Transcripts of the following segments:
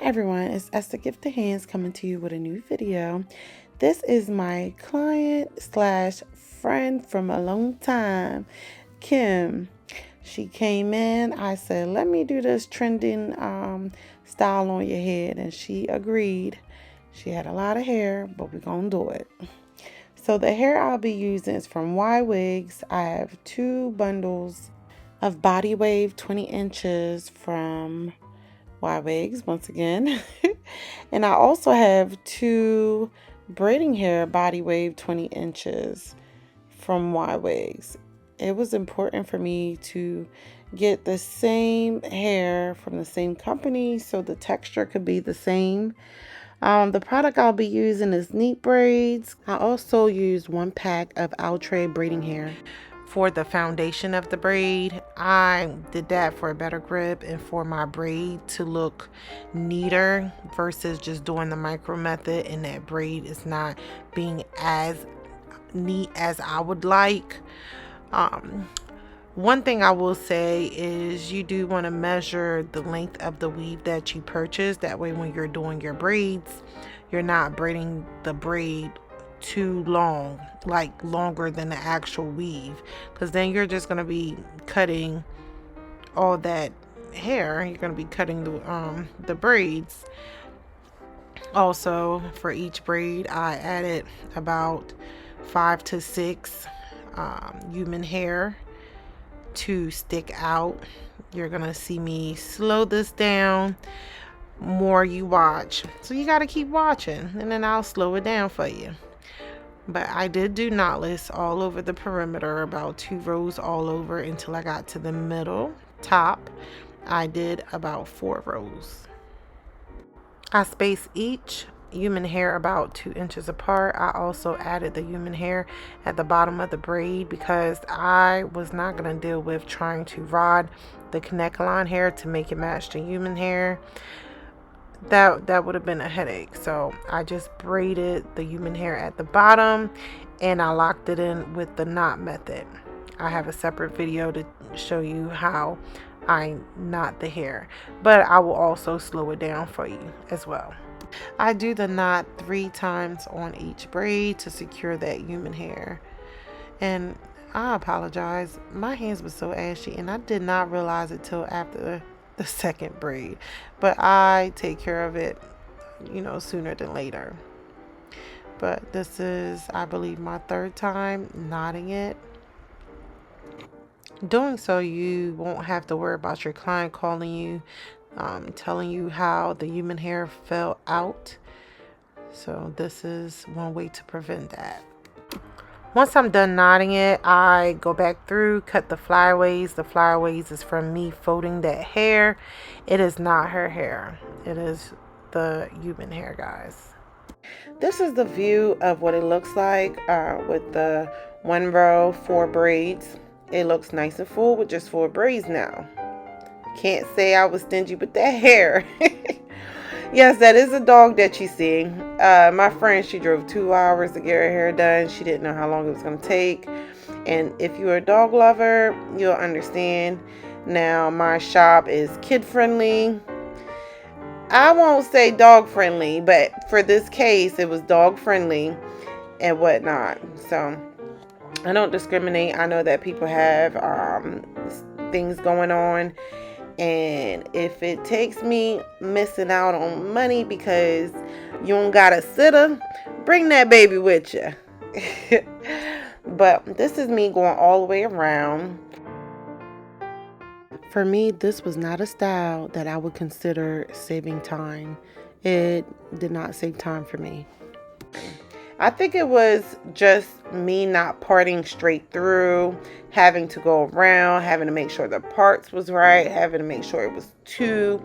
everyone, it's Esther Gift of Hands coming to you with a new video. This is my client slash friend from a long time, Kim. She came in, I said, let me do this trending style on your head, and she agreed. She had a lot of hair, but we're gonna do it. So the hair I'll be using is from Ywigs. I have 2 bundles of body wave 20 inches from Ywigs once again. And I also have 2 braiding hair body wave 20 inches from Ywigs. It was important for me to get the same hair from the same company so the texture could be the same. The product I'll be using is Neat Braids. I also used 1 pack of outre braiding hair for the foundation of the braid. I did that for a better grip and for my braid to look neater versus just doing the micro method, and that braid is not being as neat as I would like. One thing I will say is you do want to measure the length of the weave that you purchase. That way when you're doing your braids, you're not braiding the braid too long, like longer than the actual weave, because then you're just going to be cutting all that hair. You're going to be cutting the braids. Also, for each braid I added about 5 to 6 human hair to stick out. You're gonna see me slow this down more you watch, so you got to keep watching and then I'll slow it down for you. But I did do knotless all over the perimeter, about 2 rows all over until I got to the middle top. I did about 4 rows. I spaced each human hair about 2 inches apart. I also added the human hair at the bottom of the braid because I was not going to deal with trying to rod the kanekalon hair to make it match the human hair. That would have been a headache. So I just braided the human hair at the bottom and I locked it in with the knot method. I have a separate video to show you how I knot the hair, but I will also slow it down for you as well. I do the knot 3 times on each braid to secure that human hair. And I apologize, my hands were so ashy and I did not realize it till after the second braid, but I take care of it, sooner than later. But this is, I believe, my 3rd time knotting it. Doing so, you won't have to worry about your client calling you telling you how the human hair fell out. So this is one way to prevent that. Once I'm done knotting it, I go back through, cut the flyaways. The flyaways is from me folding that hair. It is not her hair. It is the human hair, guys. This is the view of what it looks like with the 1 row, 4 braids. It looks nice and full with just 4 braids now. Can't say I was stingy with that hair. Yes, that is a dog that you see. My friend, she drove 2 hours to get her hair done. She didn't know how long it was going to take. And if you're a dog lover, you'll understand. Now, my shop is kid friendly. I won't say dog friendly, but for this case, it was dog friendly and whatnot. So I don't discriminate. I know that people have things going on. And if it takes me missing out on money because you don't got a sitter, bring that baby with you. But this is me going all the way around. For me, this was not a style that I would consider saving time. It did not save time for me. I think it was just me not parting straight through, having to go around, having to make sure the parts was right, having to make sure it was 2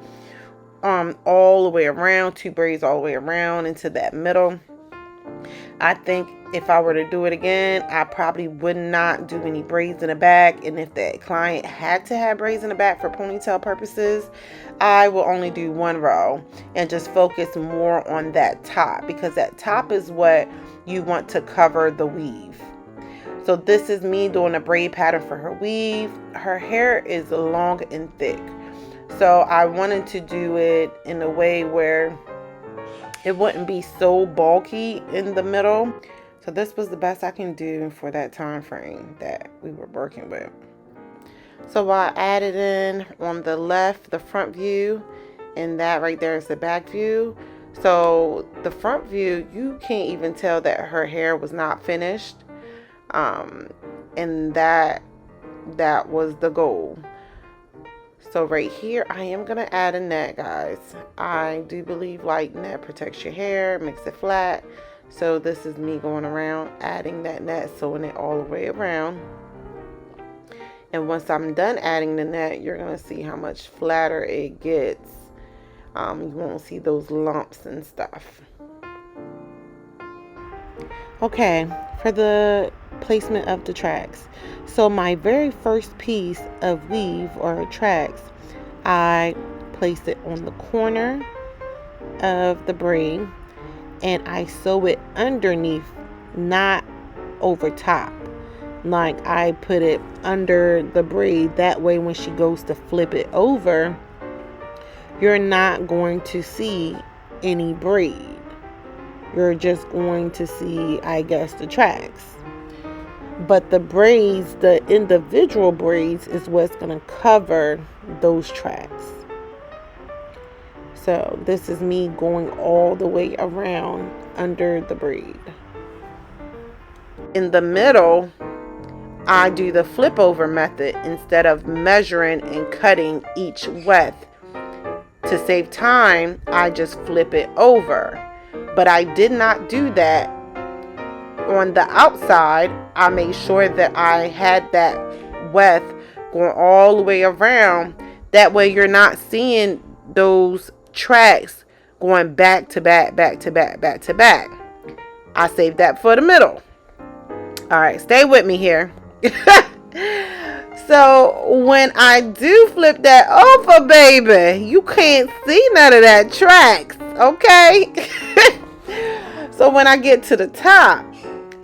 all the way around, 2 braids all the way around into that middle. I think if I were to do it again, I probably would not do any braids in the back. And if that client had to have braids in the back for ponytail purposes, I will only do 1 row and just focus more on that top, because that top is what you want to cover the weave. So this is me doing a braid pattern for her weave. Her hair is long and thick. So I wanted to do it in a way where it wouldn't be so bulky in the middle. So this was the best I can do for that time frame that we were working with. So I added in on the left the front view, and that right there is the back view. So the front view, you can't even tell that her hair was not finished, and that was the goal. So right here, I am gonna add a net, guys. I do believe like net protects your hair, makes it flat. So this is me going around adding that net, sewing it all the way around. And once I'm done adding the net, you're gonna see how much flatter it gets. You won't see those lumps and stuff. Okay, for the placement of the tracks. So my very first piece of weave or tracks, I place it on the corner of the braid, and I sew it underneath, not over top. Like I put it under the braid, that way when she goes to flip it over, you're not going to see any braid. You're just going to see, I guess, the tracks. But the braids, the individual braids, is what's going to cover those tracks. So this is me going all the way around under the braid. In the middle, I do the flip over method instead of measuring and cutting each weft. To save time, I just flip it over. But I did not do that on the outside. I made sure that I had that weft going all the way around. That way you're not seeing those tracks going back to back, back to back, back to back. I saved that for the middle. All right, stay with me here. So when I do flip that over, baby, you can't see none of that tracks, okay? So when I get to the top,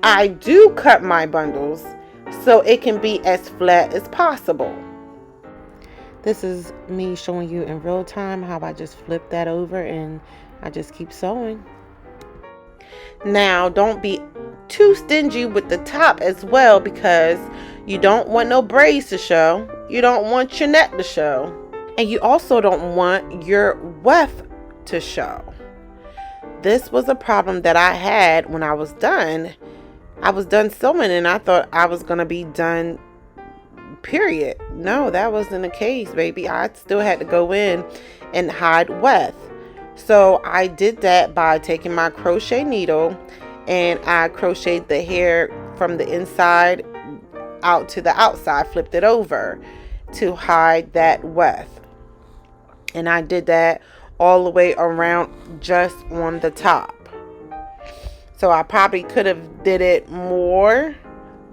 I do cut my bundles so it can be as flat as possible. This is me showing you in real time how I just flip that over and I just keep sewing. Now, don't be too stingy with the top as well, because you don't want no braids to show. You don't want your net to show. And you also don't want your weft to show. This was a problem that I had when I was done. I was done sewing and I thought I was going to be done, period. No, that wasn't the case, baby. I still had to go in and hide weft. So I did that by taking my crochet needle and I crocheted the hair from the inside out to the outside, flipped it over to hide that weft. And I did that all the way around just on the top. So I probably could have did it more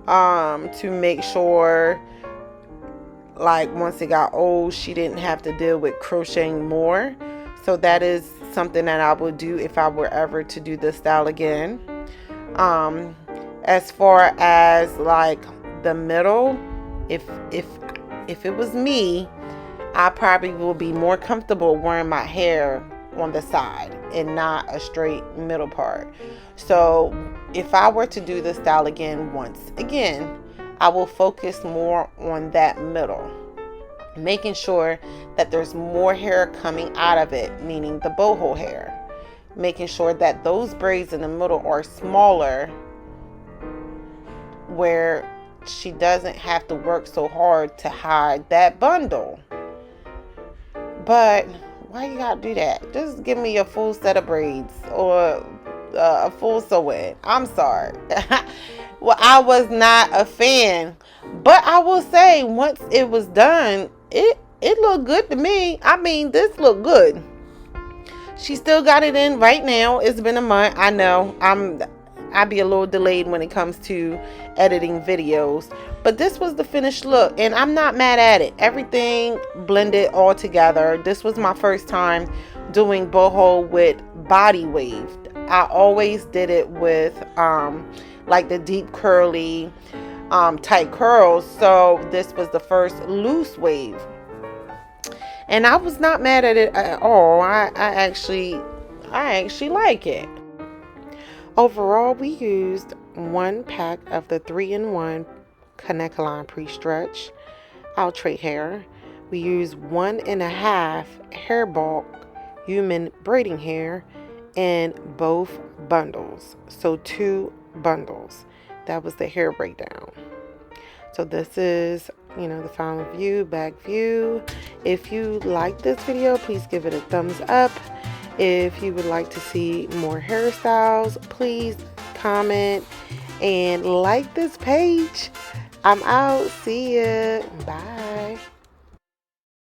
to make sure, like, once it got old, she didn't have to deal with crocheting more. So that is something that I would do if I were ever to do this style again. As far as like the middle, if it was me, I probably will be more comfortable wearing my hair on the side and not a straight middle part. So if I were to do this style again, once again, I will focus more on that middle, making sure that there's more hair coming out of it, meaning the boho hair, making sure that those braids in the middle are smaller, where she doesn't have to work so hard to hide that bundle. But why you gotta do that? Just give me a full set of braids or a full sew-in. I'm sorry. Well, I was not a fan, but I will say once it was done, it looked good to me. I mean, this looked good. She still got it in right now. It's been a month. I know I'd be a little delayed when it comes to editing videos, but this was the finished look and I'm not mad at it. Everything blended all together. This was my first time doing boho with body waved. I always did it with like the deep curly tight curls. So this was the first loose wave. And I was not mad at it at all. I actually like it. Overall, we used 1 pack of the 3-in-1 kanekalon pre-stretch outre hair. We used 1.5 hair bulk human braiding hair in both bundles. So 2 bundles. That was the hair breakdown. So this is, the final view, back view. If you like this video, please give it a thumbs up. If you would like to see more hairstyles, please comment and like this page. I'm out. See ya. Bye.